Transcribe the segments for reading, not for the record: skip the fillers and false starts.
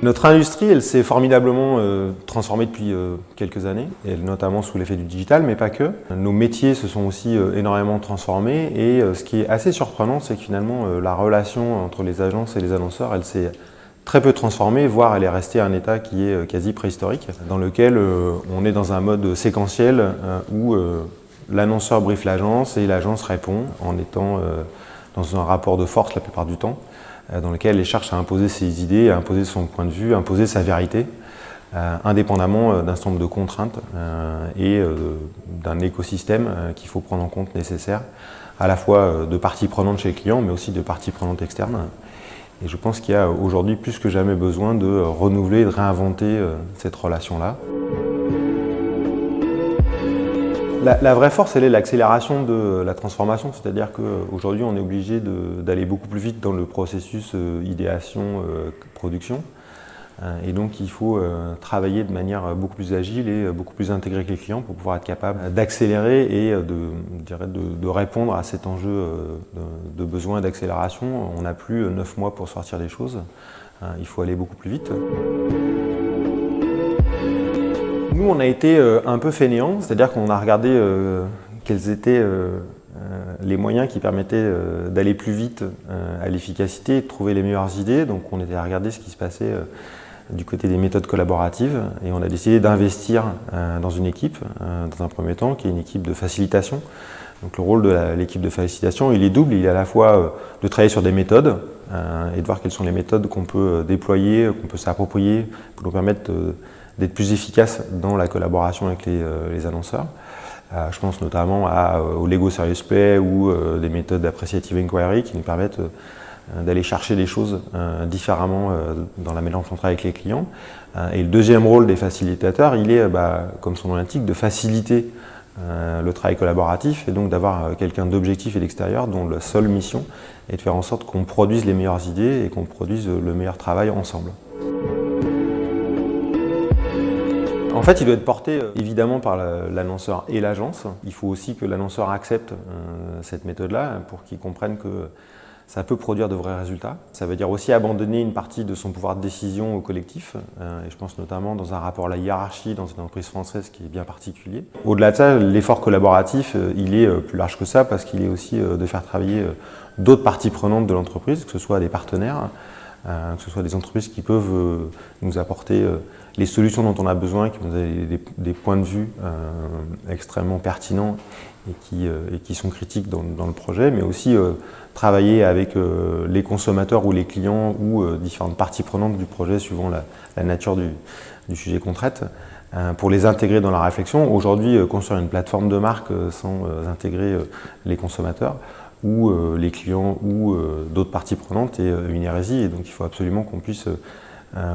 Notre industrie, elle s'est formidablement transformée depuis quelques années, et notamment sous l'effet du digital, mais pas que. Nos métiers se sont aussi énormément transformés, et ce qui est assez surprenant, c'est que finalement la relation entre les agences et les annonceurs, elle s'est très peu transformée, voire elle est restée à un état qui est quasi préhistorique, dans lequel on est dans un mode séquentiel où l'annonceur briefe l'agence et l'agence répond en étant dans un rapport de force la plupart du temps, dans lequel elle cherche à imposer ses idées, à imposer son point de vue, à imposer sa vérité, indépendamment d'un certain nombre de contraintes et d'un écosystème qu'il faut prendre en compte nécessaire, à la fois de parties prenantes chez le client, mais aussi de parties prenantes externes. Et je pense qu'il y a aujourd'hui plus que jamais besoin de renouveler, de réinventer cette relation-là. La vraie force, elle est l'accélération de la transformation, c'est-à-dire qu'aujourd'hui, on est obligé d'aller beaucoup plus vite dans le processus idéation-production. Et donc, il faut travailler de manière beaucoup plus agile et beaucoup plus intégrée que les clients pour pouvoir être capable d'accélérer et de répondre à cet enjeu de besoin d'accélération. On n'a plus 9 mois pour sortir des choses, il faut aller beaucoup plus vite. Nous, on a été un peu fainéants, c'est-à-dire qu'on a regardé quels étaient les moyens qui permettaient d'aller plus vite à l'efficacité et de trouver les meilleures idées. Donc on était à regarder ce qui se passait du côté des méthodes collaboratives et on a décidé d'investir dans une équipe, dans un premier temps, qui est une équipe de facilitation. Donc le rôle de l'équipe de facilitation, il est double, il est à la fois de travailler sur des méthodes et de voir quelles sont les méthodes qu'on peut déployer, qu'on peut s'approprier, pour nous permettre d'être plus efficace dans la collaboration avec les annonceurs. Je pense notamment au Lego Serious Play ou des méthodes d'appreciative inquiry qui nous permettent d'aller chercher des choses différemment dans la mélange qu'on travaille avec les clients. Et le deuxième rôle des facilitateurs, il est, comme son nom l'indique, de faciliter le travail collaboratif et donc d'avoir quelqu'un d'objectif et d'extérieur dont la seule mission est de faire en sorte qu'on produise les meilleures idées et qu'on produise le meilleur travail ensemble. En fait, il doit être porté évidemment par l'annonceur et l'agence. Il faut aussi que l'annonceur accepte cette méthode-là pour qu'il comprenne que ça peut produire de vrais résultats. Ça veut dire aussi abandonner une partie de son pouvoir de décision au collectif. Et je pense notamment dans un rapport à la hiérarchie dans une entreprise française qui est bien particulier. Au-delà de ça, l'effort collaboratif, il est plus large que ça parce qu'il est aussi de faire travailler d'autres parties prenantes de l'entreprise, que ce soit des partenaires, que ce soit des entreprises qui peuvent nous apporter les solutions dont on a besoin, qui nous donnent des points de vue extrêmement pertinents et qui sont critiques dans le projet, mais aussi travailler avec les consommateurs ou les clients ou différentes parties prenantes du projet suivant la nature du sujet qu'on traite, pour les intégrer dans la réflexion. Aujourd'hui, construire une plateforme de marque sans intégrer les consommateurs ou les clients ou d'autres parties prenantes est une hérésie, et donc il faut absolument qu'on puisse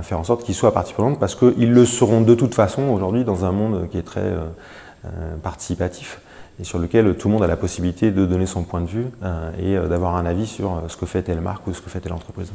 faire en sorte qu'ils soient partie prenante parce qu'ils le seront de toute façon aujourd'hui dans un monde qui est très participatif et sur lequel tout le monde a la possibilité de donner son point de vue et d'avoir un avis sur ce que fait telle marque ou ce que fait telle entreprise.